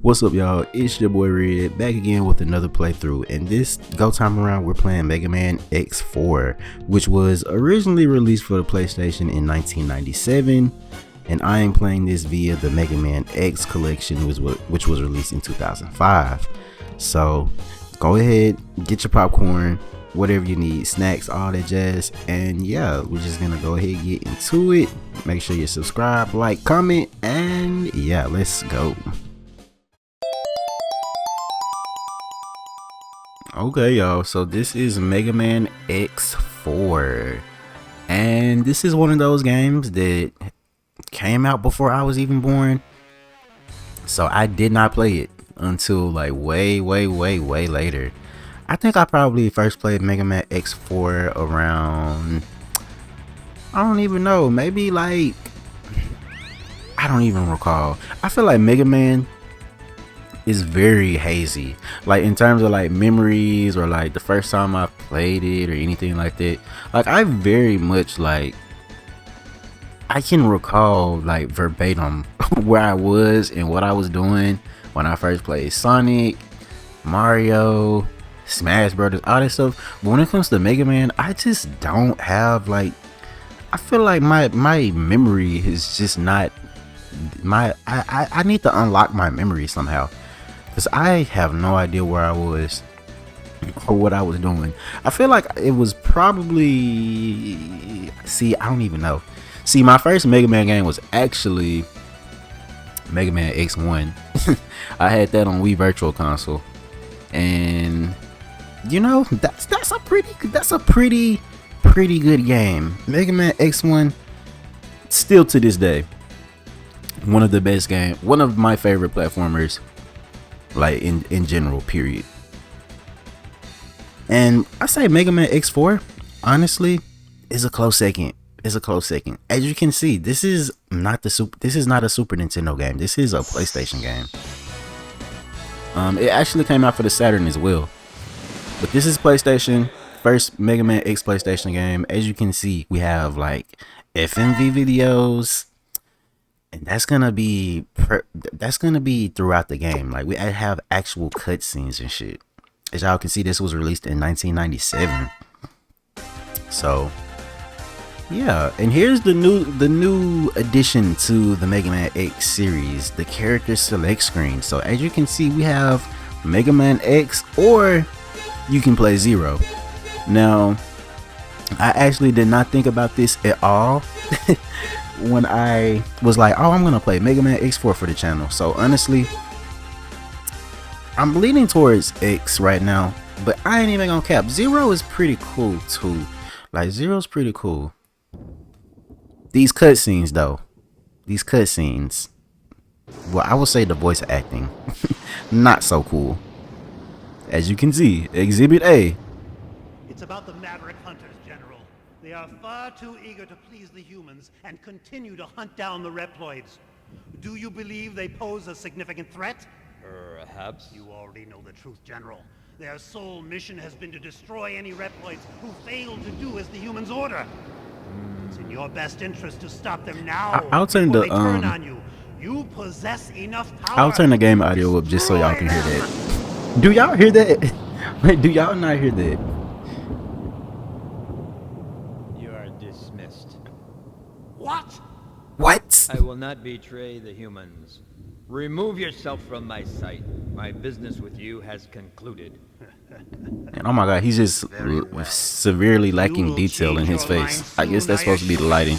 What's up, y'all? It's your boy Red, back again with another playthrough, and this go time around we're playing Mega Man X4, which was originally released for the PlayStation in 1997, and I am playing this via the Mega Man X collection, which was released in 2005. So go ahead, get your popcorn, whatever you need, snacks, all that jazz, and yeah, we're just gonna go ahead and get into it. Make sure you subscribe, like, comment, and yeah, let's go. Okay, y'all, so this is Mega Man X4, and this is one of those games that came out before I was even born, so I did not play it until like way later. I think I probably first played Mega Man X4 around, I don't even know, maybe like, I don't even recall. I feel like Mega Man is very hazy, like in terms of like memories or like the first time I played it or anything like that. Like I very much like, I can recall like verbatim where I was and what I was doing when I first played Sonic, Mario, Smash Brothers, all that stuff. But when it comes to Mega Man, I just don't have like, I feel like my memory is just not I need to unlock my memory somehow, because I have no idea where I was or what I was doing. I feel like it was probably, I don't even know. See, my first Mega Man game was actually Mega Man X1. I had that on Wii Virtual Console, and you know, that's a pretty good game. Mega Man X1, still to this day, one of the best games, one of my favorite platformers, like in general, period. And I say Mega Man X4 honestly is a close second. As you can see, this is not a Super Nintendo game. This is a PlayStation game. It actually came out for the Saturn as well, but this is PlayStation, first Mega Man X PlayStation game. As you can see, we have like FMV videos, and that's gonna be throughout the game. Like we have actual cutscenes and shit. As y'all can see, this was released in 1997. So yeah, and here's the new addition to the Mega Man X series, the character select screen. So as you can see, we have Mega Man X, or you can play Zero. Now, I actually did not think about this at all when I was like, oh, I'm gonna play Mega Man X4 for the channel. So honestly, I'm leaning towards X right now, but I ain't even gonna cap. Zero is pretty cool too. Like Zero's pretty cool. These cutscenes though, well, I would say the voice acting, not so cool. As you can see, Exhibit A. It's about the Maverick Hunters, General. They are far too eager to please the humans and continue to hunt down the Reploids. Do you believe they pose a significant threat? Perhaps. You already know the truth, General. Their sole mission has been to destroy any Reploids who fail to do as the humans order. It's in your best interest to stop them now. I'll turn the turn on you. You possess enough power. I'll turn the game audio up just so y'all can hear that. Do y'all hear that? Wait, do y'all not hear that? You are dismissed. What? What? I will not betray the humans. Remove yourself from my sight. My business with you has concluded. And oh my god, he's just severely lacking detail in his face. I guess that's supposed to be the lighting.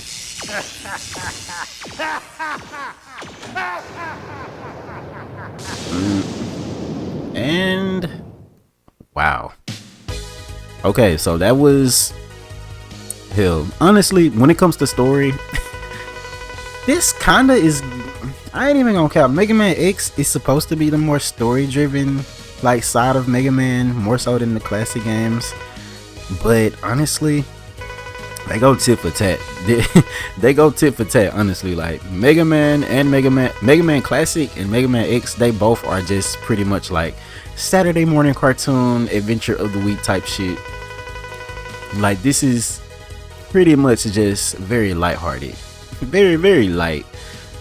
And wow. Okay, so that was hell. Honestly, when it comes to story, this kinda is, I ain't even gonna cap. Mega Man X is supposed to be the more story driven like side of Mega Man, more so than the classic games. But honestly, they go tit for tat. They go tit for tat, honestly. Like Mega Man Classic and Mega Man X, they both are just pretty much like Saturday morning cartoon, adventure of the week type shit. Like this is pretty much just very lighthearted, very light.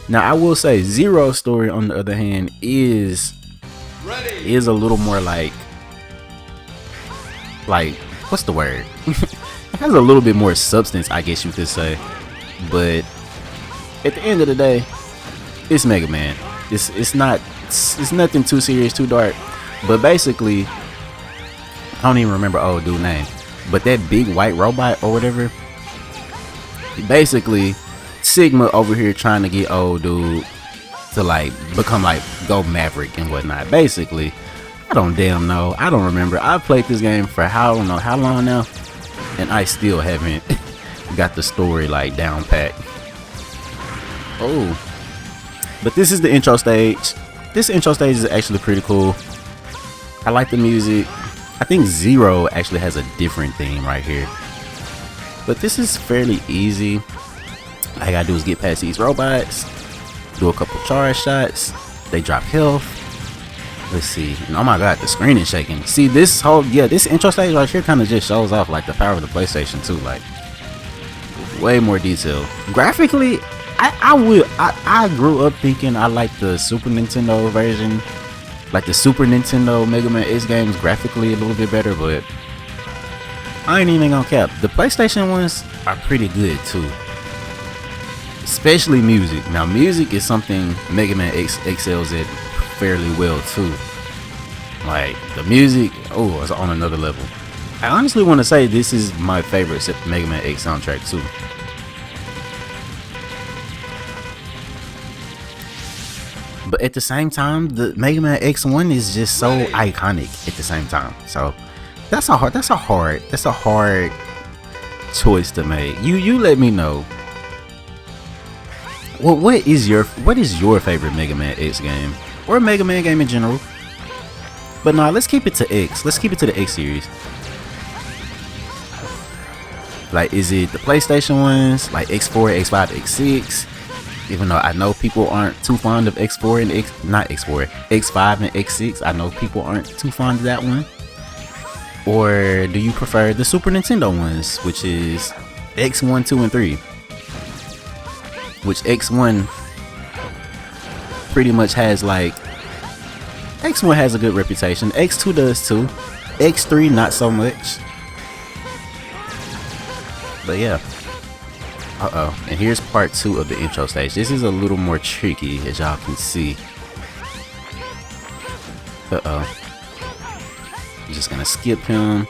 Now I will say Zero's story on the other hand is a little more like what's the word? It has a little bit more substance, I guess you could say. But at the end of the day, it's Mega Man. It's nothing too serious, too dark. But basically, I don't even remember old dude's name. But that big white robot or whatever, basically Sigma over here trying to get old dude to like become like go Maverick and whatnot. Basically, I don't damn know. I don't remember. I've played this game for I don't know how long now, and I still haven't got the story like down pat. Oh, but this is the intro stage. This intro stage is actually pretty cool. I like the music. I think Zero actually has a different theme right here, but this is fairly easy. All I gotta do is get past these robots, do a couple charge shots, they drop health. Let's see. Oh my god, the screen is shaking. See, this intro stage right here kind of just shows off like the power of the PlayStation 2, like way more detail. Graphically, I grew up thinking I liked the Super Nintendo version, like the Super Nintendo Mega Man X games graphically a little bit better, but I ain't even gonna cap. The PlayStation ones are pretty good too. Especially music. Now music is something Mega Man X excels at fairly well too. Like the music, oh, it's on another level. I honestly want to say this is my favorite Mega Man X soundtrack too. But at the same time, the Mega Man X1 is just so iconic at the same time. So that's a hard choice to make. You let me know. Well, what is your favorite Mega Man X game or Mega Man game in general? But nah, let's keep it to X. Let's keep it to the X series. Like, is it the PlayStation ones, like X4, X5, X6? Even though I know people aren't too fond of X4 and X5 and X6. I know people aren't too fond of that one. Or do you prefer the Super Nintendo ones, which is X1, 2, and 3? Which X1 pretty much has like, X1 has a good reputation. X2 does too. X3 not so much. But yeah. And here's part 2 of the intro stage. This is a little more tricky, as y'all can see. I'm just gonna skip him.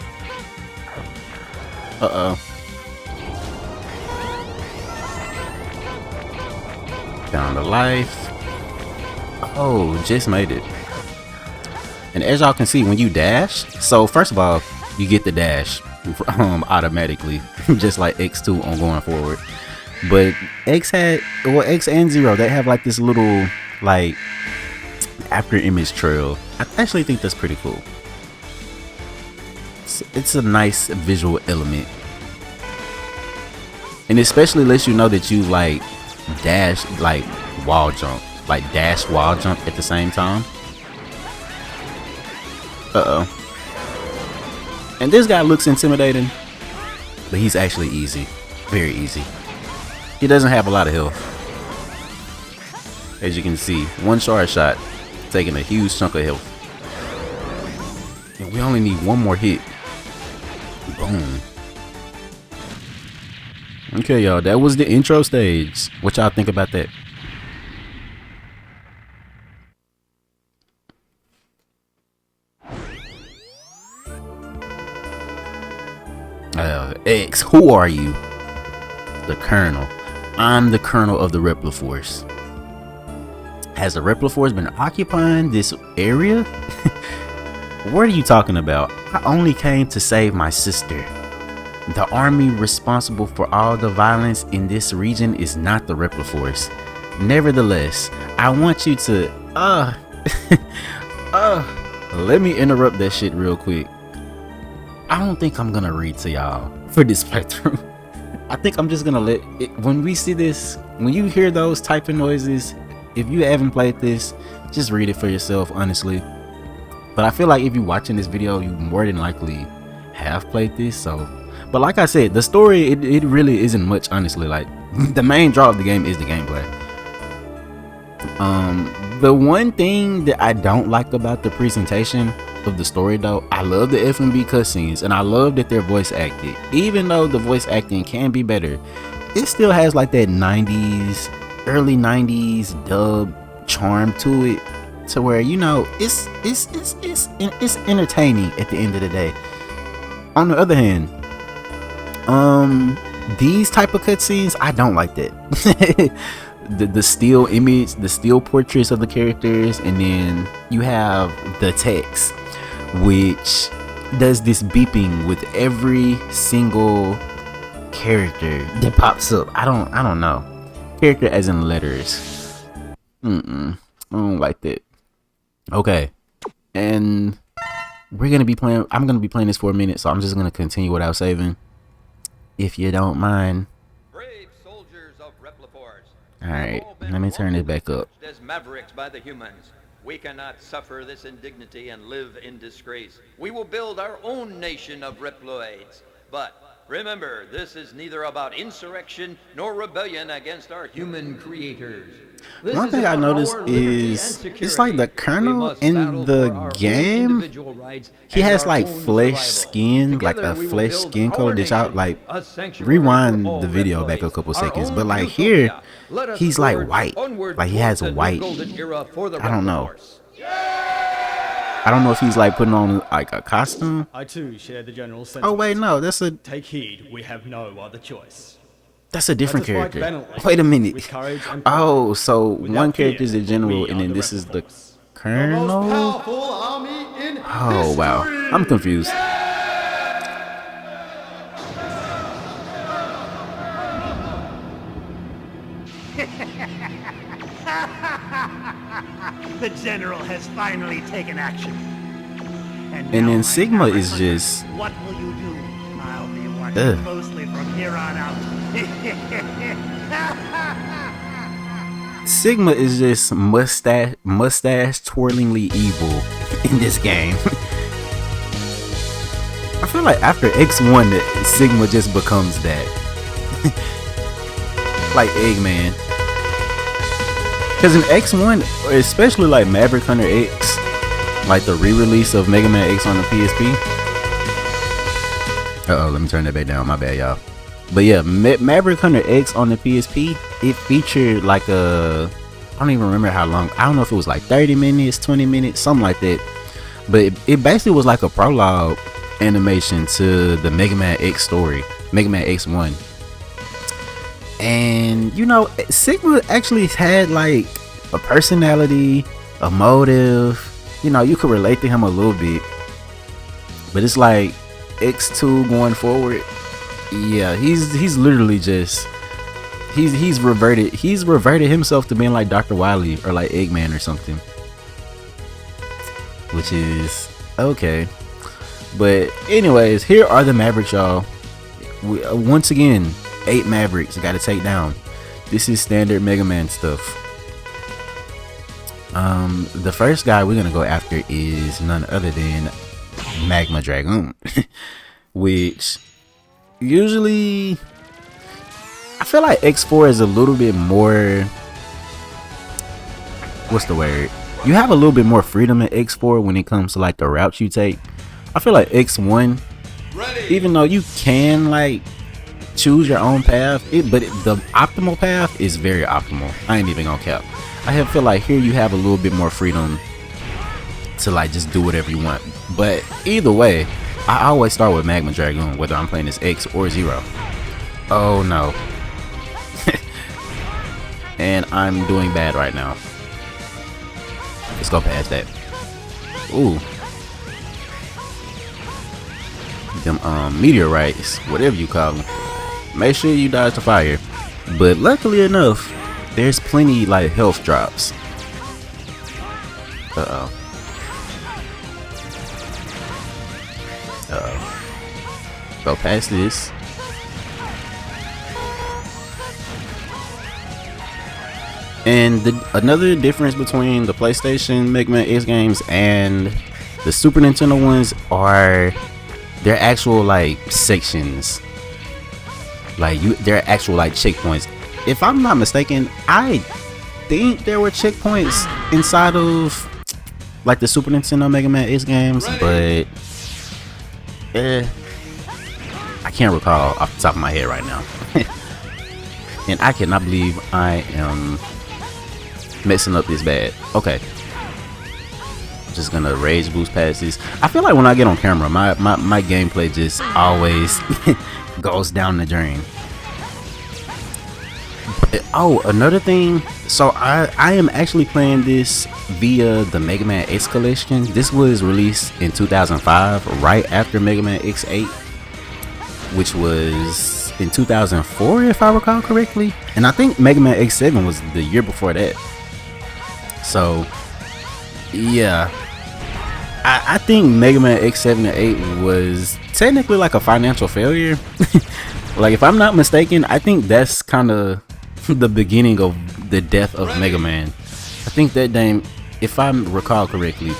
Down to life. Oh, just made it. And as y'all can see, when you dash, so first of all, you get the dash automatically, just like X2 on going forward. But X and Zero, they have like this little like after image trail. I actually think that's pretty cool. It's a nice visual element, and especially lets you know that you like dash, like wall jump, like dash wall jump at the same time. And this guy looks intimidating, but he's actually easy, very easy. He doesn't have a lot of health. As you can see, one charge shot taking a huge chunk of health, and we only need one more hit. Boom. Okay, y'all, that was the intro stage. What y'all think about that? X, who are you? The Colonel. I'm the Colonel of the Repliforce. Has the Repliforce been occupying this area? What are you talking about? I only came to save my sister. The army responsible for all the violence in this region is not the Repliforce. Nevertheless, I want you to let me interrupt that shit real quick. I don't think I'm gonna read to y'all for this playthrough. I think I'm just gonna let it, when we see this, when you hear those typing noises, if you haven't played this, just read it for yourself, honestly. But I feel like if you're watching this video, you more than likely have played this. So, but like I said, the story, it really isn't much, honestly. Like, the main draw of the game is the gameplay. The one thing that I don't like about the presentation of the story though, I love the FMV cutscenes and I love that they're voice acted. Even though the voice acting can be better, it still has like that 90s, early 90s dub charm to it, to where, you know, it's entertaining at the end of the day. On the other hand, these type of cutscenes, I don't like that. the still image, the still portraits of the characters, and then you have the text, which does this beeping with every single character that pops up. I don't know. Character as in letters. I don't like that. Okay. And I'm gonna be playing this for a minute, so I'm just gonna continue without saving, if you don't mind. Brave soldiers of Repliforce. Alright, let me turn it back up. As mavericks by the humans, we cannot suffer this indignity and live in disgrace. We will build our own nation of Reploids. But remember, this is neither about insurrection nor rebellion against our human creators. One thing I noticed is it's like the Colonel in the game, he has like flesh skin, like a flesh skin color that y'all like, rewind the video back a couple seconds, but like here he's like white, like he has white, I don't know if he's like putting on like a costume. I too share the general sentiment. Oh wait, no, Take heed, we have no other choice. that's a different character. Wait a minute. Oh, so one character is the general and then this is the Colonel? Oh wow, I'm confused. The general has finally taken action. And now, then my Sigma is Hunter, just what will you do? I'll be watching closely from here on out. Sigma is just mustache twirlingly evil in this game. I feel like after X1 that Sigma just becomes that. Like Eggman. Because in X1, especially like Maverick Hunter X, like the re-release of Mega Man X on the PSP. Let me turn that back down, my bad y'all. But yeah, Maverick Hunter X on the PSP, it featured like I don't even remember how long, I don't know if it was like 30 minutes, 20 minutes, something like that. But it basically was like a prologue animation to the Mega Man X story, Mega Man X1. And you know, Sigma actually had like a personality, a motive, you know, you could relate to him a little bit. But it's like X2 going forward, yeah, he's literally just he's reverted himself to being like Dr. Wily or like Eggman or something, which is okay. But anyways, here are the Mavericks, y'all. Once again, 8 Mavericks gotta take down. This is standard Mega Man stuff. The first guy we're gonna go after is none other than Magma Dragoon. Which usually I feel like X4 is a little bit more, what's the word, you have a little bit more freedom in X4 when it comes to like the routes you take. I feel like X1, even though you can like choose your own path, but the optimal path is very optimal. I ain't even gonna cap. I feel like here you have a little bit more freedom to like just do whatever you want. But either way, I always start with Magma Dragoon, whether I'm playing as X or Zero. Oh no. And I'm doing bad right now. Let's go past that. Ooh. Them meteorites, whatever you call them. Make sure you dodge the fire. But luckily enough, there's plenty like health drops. Go past this. And another difference between the PlayStation Mega Man X games and the Super Nintendo ones are their actual like sections. Like they're actual like checkpoints. If I'm not mistaken, I think there were checkpoints inside of like the Super Nintendo Mega Man X games, but I can't recall off the top of my head right now. And I cannot believe I am messing up this bad. Okay. Just gonna rage boost past this. I feel like when I get on camera, my gameplay just always goes down the drain. But, oh, another thing. So I am actually playing this via the Mega Man X collection. This was released in 2005, right after Mega Man X8, which was in 2004 if I recall correctly, and I think Mega Man X7 was the year before that. So yeah, I think Mega Man X7 and 8 was technically like a financial failure. Like, if I'm not mistaken, I think that's kind of the beginning of the death of Mega Man. I think that game, if I recall correctly,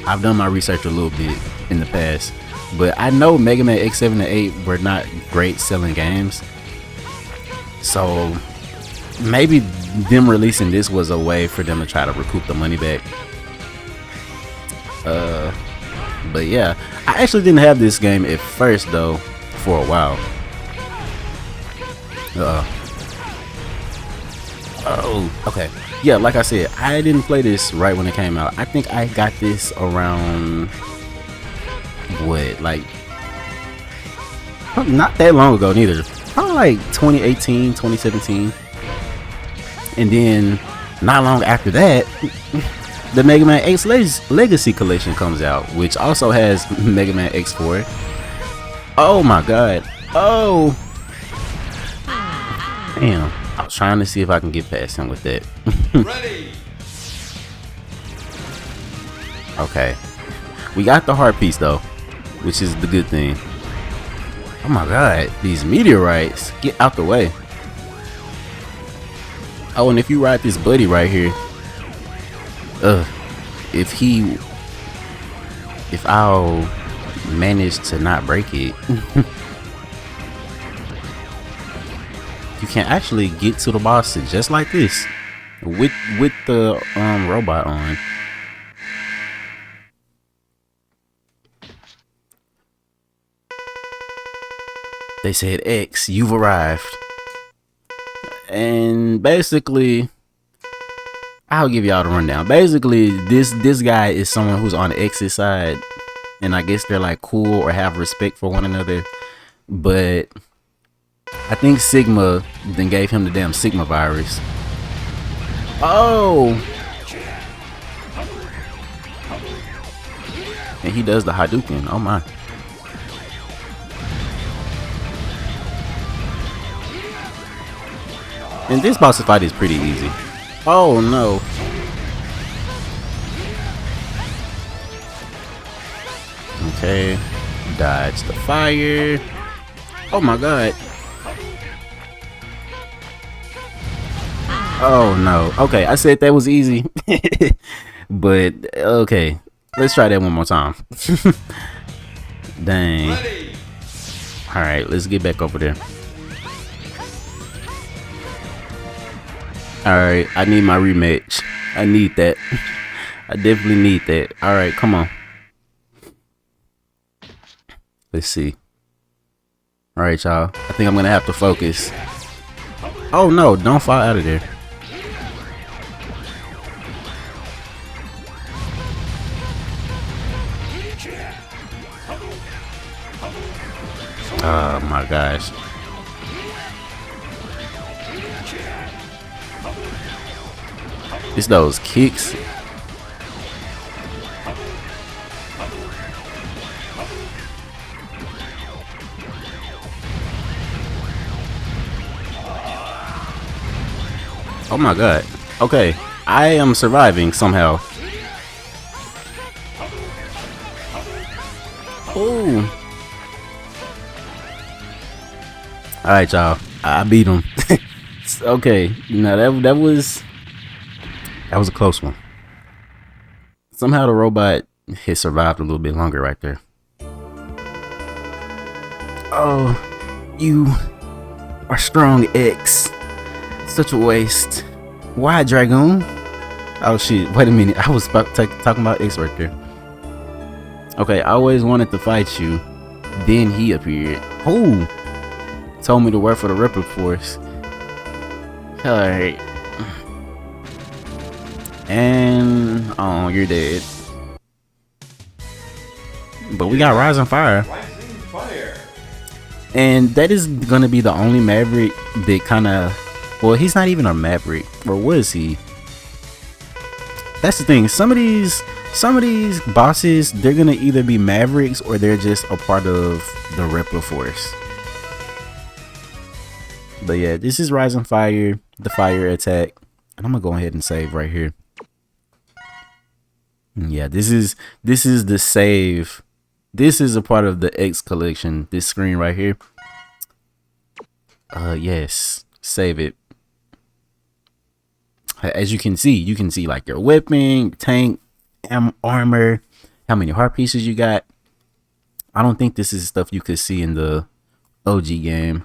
I've done my research a little bit in the past, but I know Mega Man X7 and 8 were not great selling games. So maybe them releasing this was a way for them to try to recoup the money back. But yeah, I actually didn't have this game at first though, for a while. Oh, okay. Yeah, like I said, I didn't play this right when it came out. I think I got this around, what, like, not that long ago neither. Probably like 2018, 2017. And then not long after that, the Mega Man X Legacy Collection comes out, which also has Mega Man X4. Oh my god. Oh. Damn. I was trying to see if I can get past him with that. Ready. Okay. We got the heart piece though, which is the good thing. Oh my god, these meteorites. Get out the way. Oh, and if you ride this buddy right here, if I'll manage to not break it, you can actually get to the boss just like this with the robot on. They said, X, you've arrived. And basically, I'll give y'all the rundown. Basically, this guy is someone who's on the X's side, and I guess they're like cool or have respect for one another. But I think Sigma then gave him the damn Sigma virus. Oh! And he does the Hadouken. Oh my. And this boss fight is pretty easy. Oh no. Okay. Dodge the fire. Oh my god. Oh no. Okay, I said that was easy. But okay. Let's try that one more time. Dang. Alright, let's get back over there. Alright, I need my rematch. I need that. I definitely need that. Alright, come on. Let's see. Alright, y'all. I think I'm gonna have to focus. Oh no, don't fall out of there. Oh my gosh. It's those kicks. Oh my god. Okay, I am surviving somehow. Oh. Alright, y'all. I beat him. Okay, now that was a close one. Somehow the robot has survived a little bit longer right there. Oh, you are strong, X. Such a waste. Why, Dragoon? Oh shit, wait a minute. I was about talking about X right there. Okay, I always wanted to fight you. Then he appeared. Who? Told me to work for the Ripper Force. Alright. And oh, you're dead. But we got Rising Fire. And that is gonna be the only Maverick that kinda, well, he's not even a Maverick. Or was he? That's the thing. Some of these bosses, they're gonna either be Mavericks or they're just a part of the Ripper Force. But yeah, this is Rising Fire, the fire attack. And I'm gonna go ahead and save right here. Yeah, this is the save. This is a part of the X collection. This screen right here. Yes, save it. As you can see like your weapon, tank, armor, how many heart pieces you got. I don't think this is stuff you could see in the OG game.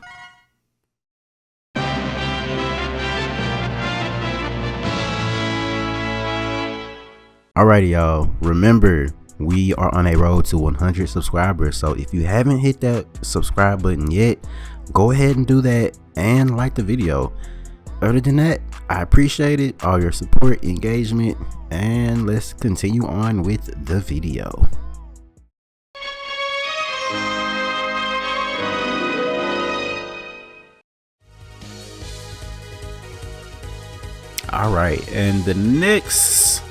Alrighty, y'all. Remember, we are on a road to 100 subscribers. So if you haven't hit that subscribe button yet, go ahead and do that and like the video. Other than that, I appreciate it, all your support, engagement, and let's continue on with the video. All right, and the next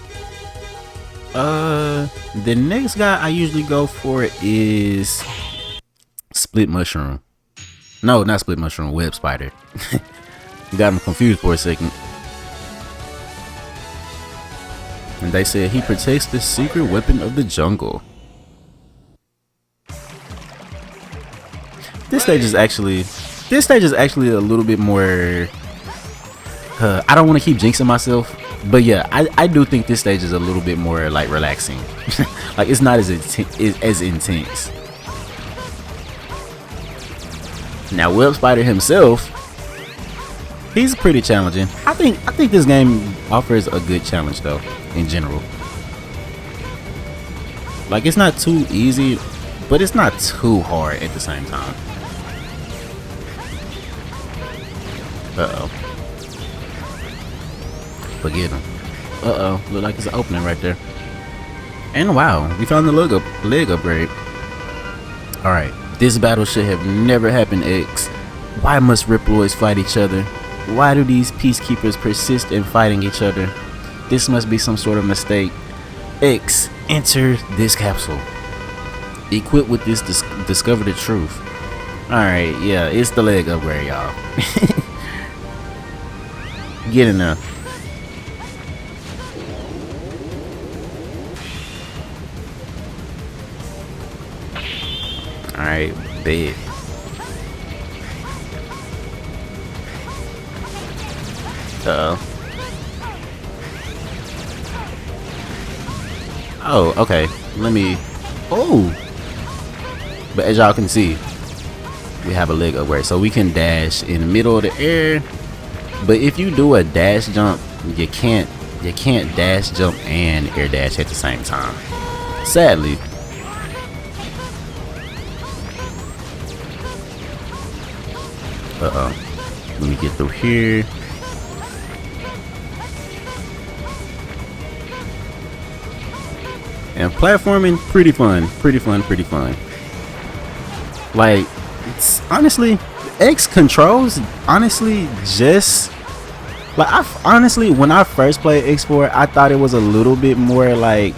guy I usually go for is Split Mushroom. No, not Split Mushroom, Web Spider. You got him confused for a second. And they said he protects the secret weapon of the jungle. This stage is actually a little bit more I don't want to keep jinxing myself, but yeah, I do think this stage is a little bit more like relaxing. Like it's not as intense. Now Web Spider himself, he's pretty challenging. I think this game offers a good challenge though, in general. Like it's not too easy, but it's not too hard at the same time. Uh-oh. Forget him. Uh-oh. Look like it's an opening right there. And wow, we found the leg upgrade. Alright. This battle should have never happened, X. Why must Riploids fight each other? Why do these peacekeepers persist in fighting each other? This must be some sort of mistake. X, enter this capsule. Equipped with this, discover the truth. Alright, yeah, it's the leg upgrade, y'all. Get in there. Alright, bed. Uh-oh. Oh, okay. Let me... Oh! But as y'all can see, we have a leg upgrade. So we can dash in the middle of the air. But if you do a dash jump, you can't dash jump and air dash at the same time. Sadly. Uh-oh. Let me get through here. And platforming, pretty fun. Like, it's honestly, X controls, honestly, just like when I first played X4, I thought it was a little bit more like,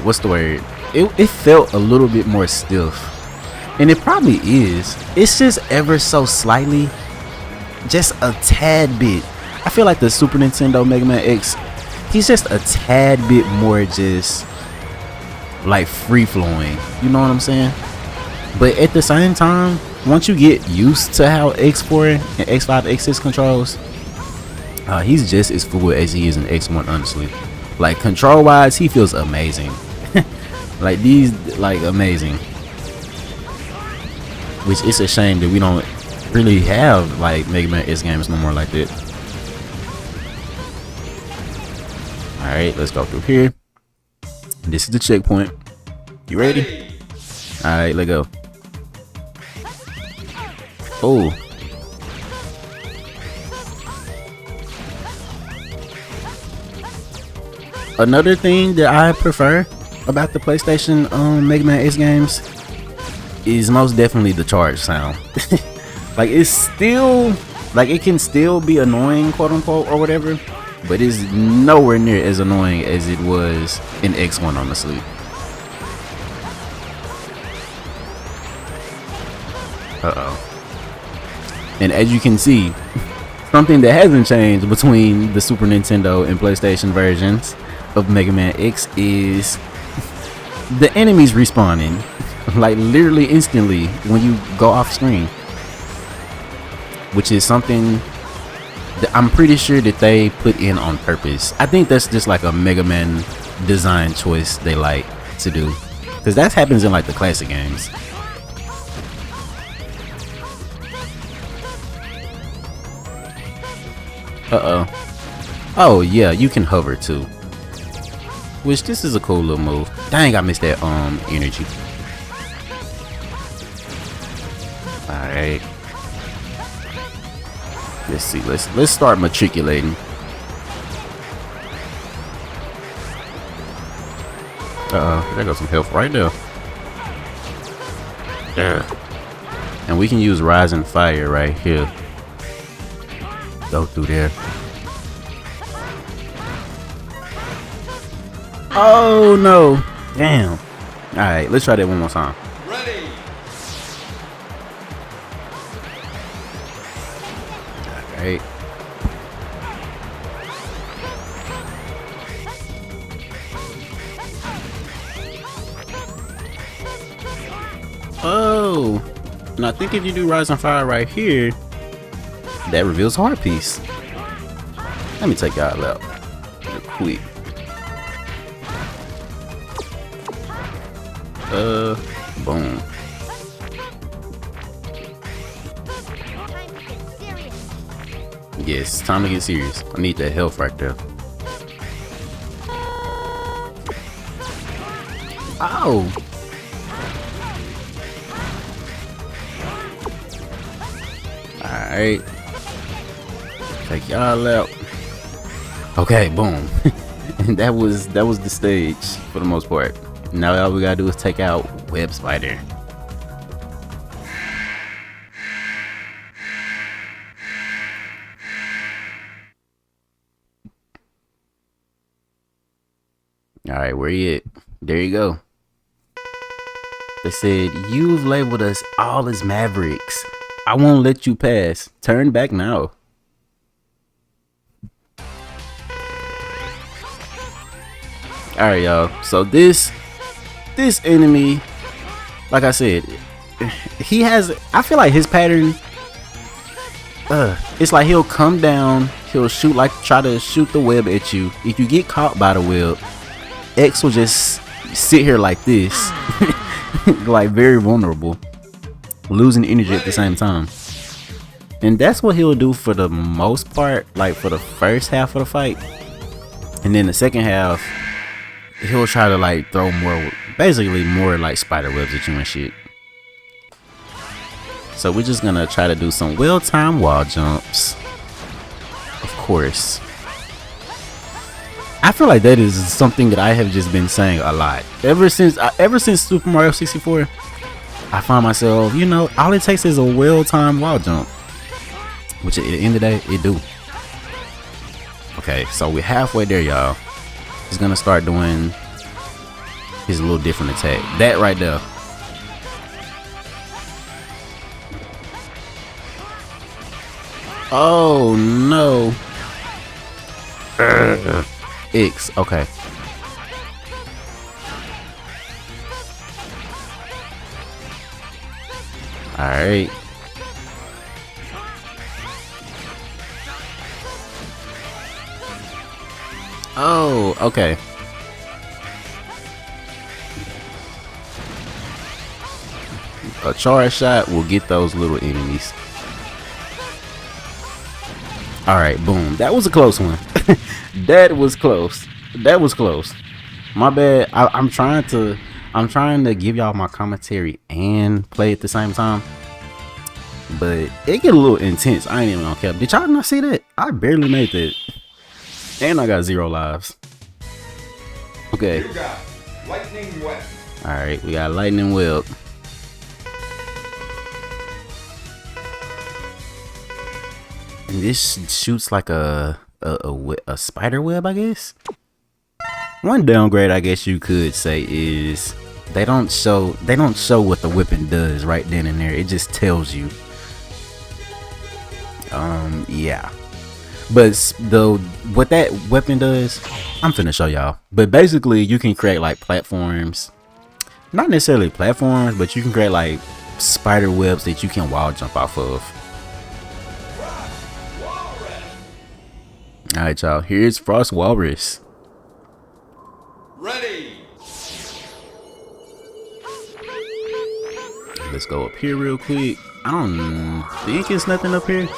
what's the word? It felt a little bit more stiff. And it probably is. It's just ever so slightly, just a tad bit. I feel like the Super Nintendo Mega Man X, he's just a tad bit more just like free flowing. You know what I'm saying? But at the same time, once you get used to how X4 and X5, X6 controls, he's just as fluid as he is in X1, honestly. Like control wise, he feels amazing. Like these, like amazing. Which is a shame that we don't really have like Mega Man X games no more like that. Alright, let's go through here. This is the checkpoint. You ready? Alright, let's go. Oh. Another thing that I prefer about the PlayStation Mega Man X games is most definitely the charge sound. Like, it's still, like, it can still be annoying, quote unquote, or whatever, but it's nowhere near as annoying as it was in X1, honestly. And as you can see, something that hasn't changed between the Super Nintendo and PlayStation versions of Mega Man X is the enemies respawning, like literally instantly when you go off screen, which is something that I'm pretty sure that they put in on purpose. I think that's just like a Mega Man design choice they like to do, because that happens in like the classic games. Oh yeah, you can hover too, which this is a cool little move. Dang, I missed that energy. Alright, let's see, let's start matriculating. There goes some health right there. Yeah, and we can use Rising Fire right here. Go through there. Oh no, damn. All right, let's try that one more time. Ready. All right. Oh, and I think if you do Rising Fire right here, that reveals Heart Piece. Let me take y'all out real quick. Boom. Yes, time to get serious. I need that health right there. Oh. Alright. Take y'all out. Okay, boom. And that was the stage for the most part. Now all we gotta do is take out Web Spider. Alright, where you at? There you go. They said, you've labeled us all as Mavericks. I won't let you pass. Turn back now. Alright, y'all. So this enemy, like I said, he has, I feel like his pattern, it's like he'll come down, he'll shoot, like try to shoot the web at you. If you get caught by the web, X will just sit here like this, like very vulnerable, losing energy at the same time. And that's what he'll do for the most part, like for the first half of the fight. And then the second half, he'll try to like throw more, basically more like spider webs at you and shit. So we're just gonna try to do some well-timed wall jumps. Of course. I feel like that is something that I have just been saying a lot. Ever since Super Mario 64, I find myself, you know, all it takes is a well-timed wall jump. Which at the end of the day, it do. Okay, so we're halfway there, y'all. He's gonna start doing his little different attack. That right there. Oh no. X, okay. Alright. Oh, okay. A charge shot will get those little enemies. Alright, boom. That was a close one. That was close. That was close. My bad. I'm trying to give y'all my commentary and play at the same time. But it get a little intense. I ain't even gonna cap. Did y'all not see that? I barely made that. And I got 0 lives. Okay. You got lightning web. Alright, we got lightning web. And this shoots like a spider web, I guess. One downgrade I guess you could say is they don't show what the weapon does right then and there. It just tells you. Yeah. But what that weapon does, I'm finna show y'all. But basically you can create like platforms. Not necessarily platforms, but you can create like spider webs that you can wall jump off of. Alright y'all, here's Frost Walrus. Ready. Let's go up here real quick. I don't think it's nothing up here.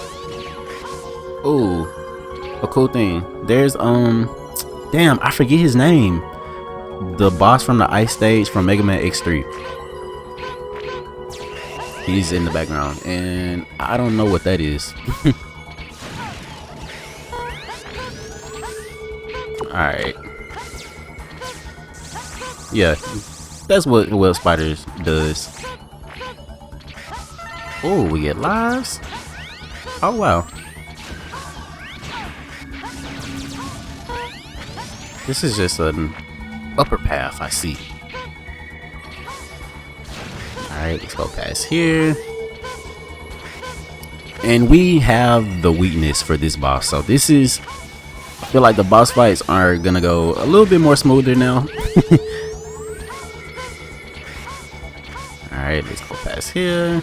Oh, a cool thing. There's damn, I forget his name. The boss from the ice stage from Mega Man X3. He's in the background, and I don't know what that is. Alright. Yeah, that's what web spiders does. Oh, we get lives. Oh wow. This is just an upper path, I see. Alright, let's go past here. And we have the weakness for this boss. So this is, I feel like the boss fights are gonna go a little bit more smoother now. Alright, let's go past here.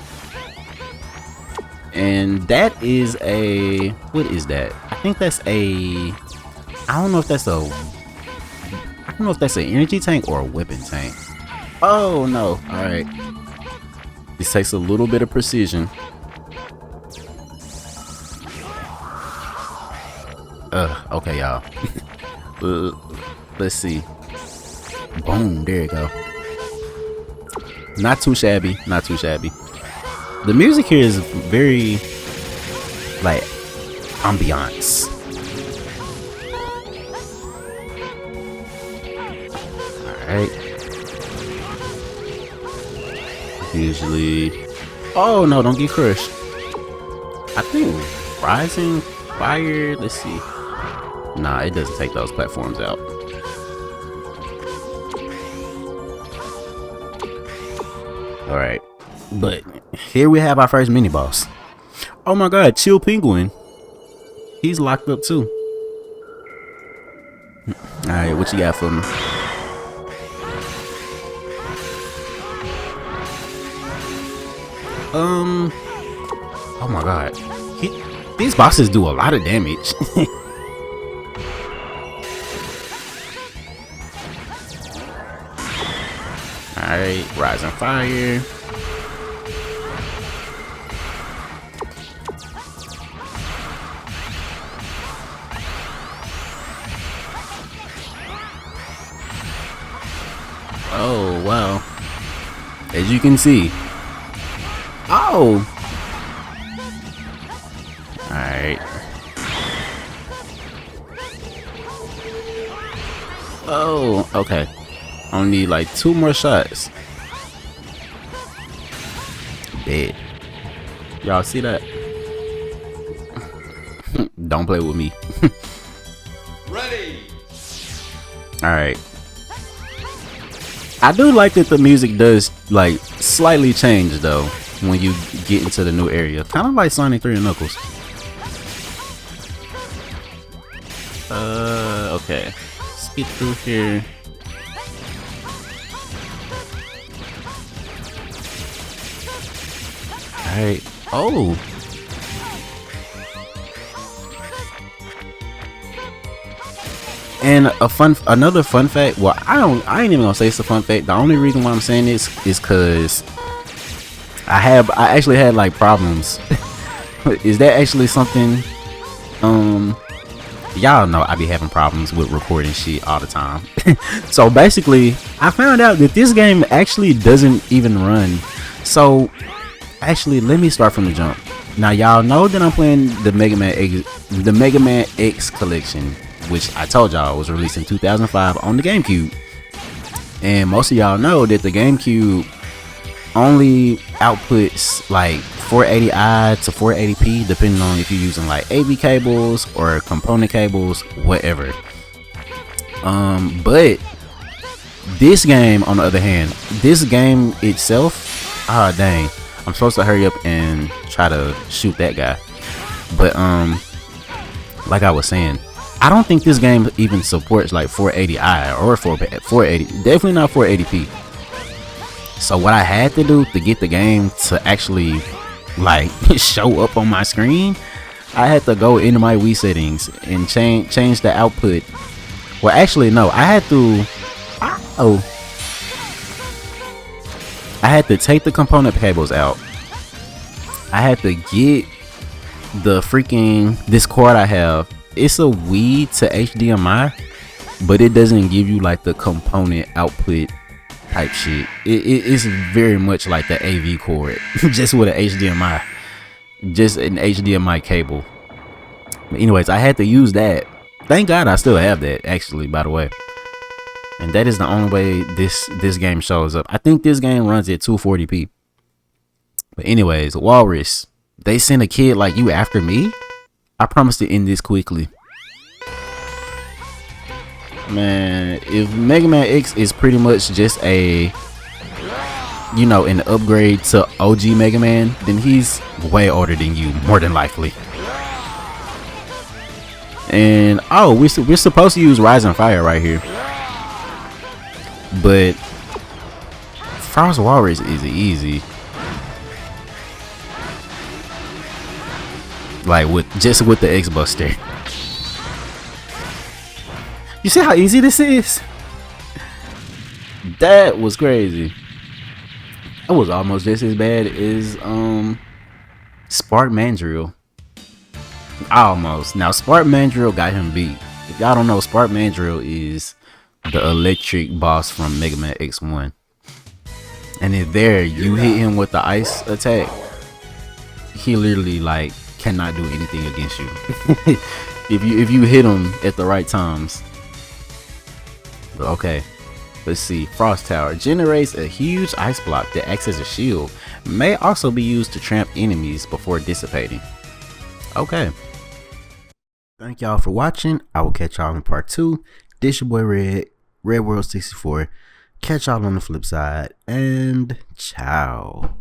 And that is a, what is that? I think that's a, I don't know if that's an energy tank or a weapon tank. Oh no, alright. This takes a little bit of precision. Okay y'all. Let's see. Boom, there you go. Not too shabby, not too shabby. The music here is very, like, ambiance. Alright. Usually, oh no, don't get crushed. I think Rising Fire, let's see. Nah, it doesn't take those platforms out. Alright. But here we have our first mini boss. Oh my god, Chill Penguin. He's locked up too. Alright, what you got for me? Oh my god. These bosses do a lot of damage. Alright, Rising Fire. Oh wow. As you can see. Oh. Alright. Oh, okay. I need like 2 more shots. Dead. Y'all see that? Don't play with me. Ready. Alright. I do like that the music does like slightly change though when you get into the new area. Kind of like Sonic 3 and Knuckles. Okay. Let's get through here. Alright. Oh. And another fun fact. Well, I ain't even gonna say it's a fun fact. The only reason why I'm saying this is because I actually had like problems. Is that actually something y'all know I be having problems with recording shit all the time. So basically, I found out that this game actually doesn't even run. So actually, let me start from the jump. Now y'all know that I'm playing the Mega Man X collection, which I told y'all was released in 2005 on the GameCube. And most of y'all know that the GameCube only outputs like 480i to 480p, depending on if you're using like AV cables or component cables, whatever. But this game, on the other hand, this game itself, dang, I'm supposed to hurry up and try to shoot that guy. But like I was saying, I don't think this game even supports like 480i or 480, definitely not 480p. So what I had to do to get the game to actually like show up on my screen, I had to go into my Wii settings and change the output. Well, actually no, I had to take the component cables out. I had to get the freaking, this cord I have, it's a Wii to HDMI, but it doesn't give you like the component output type shit. It's very much like the AV cord, just with an HDMI, just an HDMI cable. But anyways, I had to use that. Thank God I still have that, actually, by the way. And that is the only way this game shows up. I think this game runs at 240p. But anyways, Walrus, they sent a kid like you after me? I promise to end this quickly. Man, if Mega Man X is pretty much just a, you know, an upgrade to OG Mega Man, then he's way older than you, more than likely. And oh, we're supposed to use Rising Fire right here, but Frost Walrus is easy. Like with the X Buster. You see how easy this is? That was crazy. That was almost just as bad as Spark Mandrill. Almost. Now Spark Mandrill got him beat. If y'all don't know, Spark Mandrill is the electric boss from Mega Man X1. And if there you hit him with the ice attack, he literally like cannot do anything against you. if you hit him at the right times. But okay, let's see. Frost Tower generates a huge ice block that acts as a shield. May also be used to tramp enemies before dissipating. Okay. Thank y'all for watching. I will catch y'all in part 2. This your boy Red World 64. Catch y'all on the flip side, and ciao.